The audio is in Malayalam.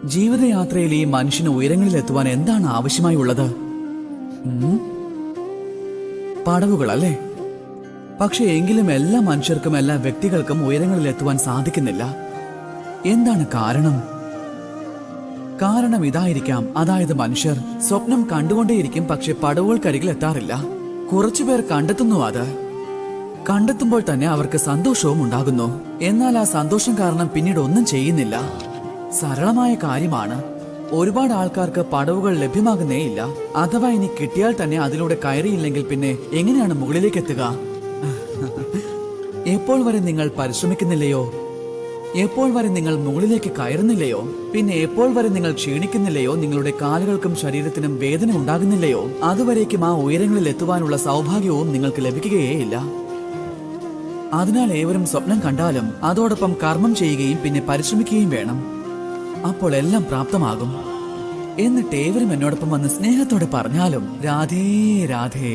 ജീവിതയാത്രയിൽ ഈ മനുഷ്യന് ഉയരങ്ങളിലെത്തുവാൻ എന്താണ് ആവശ്യമായുള്ളത്? പടവുകളല്ലേ? പക്ഷെ എങ്കിലും എല്ലാ മനുഷ്യർക്കും എല്ലാ വ്യക്തികൾക്കും ഉയരങ്ങളിലെത്തുവാൻ സാധിക്കുന്നില്ല. എന്താണ് കാരണം? കാരണം ഇതായിരിക്കാം. അതായത് മനുഷ്യർ സ്വപ്നം കണ്ടുകൊണ്ടേയിരിക്കും, പക്ഷെ പടവുകൾക്കരികിൽ എത്താറില്ല. കുറച്ചുപേർ കണ്ടെത്തുന്നു. അത് കണ്ടെത്തുമ്പോൾ തന്നെ അവർക്ക് സന്തോഷവും ഉണ്ടാകുന്നു. എന്നാൽ ആ സന്തോഷം കാരണം പിന്നീട് ഒന്നും ചെയ്യുന്നില്ല. സരളമായ കാര്യമാണ്. ഒരുപാട് ആൾക്കാർക്ക് പടവുകൾ ലഭ്യമാകുന്നേയില്ല. അഥവാ ഇനി കിട്ടിയാൽ തന്നെ അതിലൂടെ കയറിയില്ലെങ്കിൽ പിന്നെ എങ്ങനെയാണ് മുകളിലേക്ക് എത്തുക? എപ്പോൾ വരെ നിങ്ങൾ പരിശ്രമിക്കുന്നില്ലയോ? എപ്പോൾ വരെ നിങ്ങൾ മുകളിലേക്ക് കയറുന്നില്ലയോ? പിന്നെ എപ്പോൾ വരെ നിങ്ങൾ ക്ഷീണിക്കുന്നില്ലയോ? നിങ്ങളുടെ കാലുകൾക്കും ശരീരത്തിനും വേദന ഉണ്ടാകുന്നില്ലയോ? അതുവരേക്കും ആ ഉയരങ്ങളിൽ എത്തുവാനുള്ള സൗഭാഗ്യവും നിങ്ങൾക്ക് ലഭിക്കുകയേയില്ല. അതിനാൽ ഏവരും സ്വപ്നം കണ്ടാലും അതോടൊപ്പം കർമ്മം ചെയ്യുകയും പിന്നെ പരിശ്രമിക്കുകയും വേണം. അപ്പോൾ എല്ലാം പ്രാപ്തമാകും. എന്നിട്ട് ഏവരും എന്നോടൊപ്പം വന്ന് സ്നേഹത്തോടെ പറഞ്ഞാലും രാധേ രാധേ.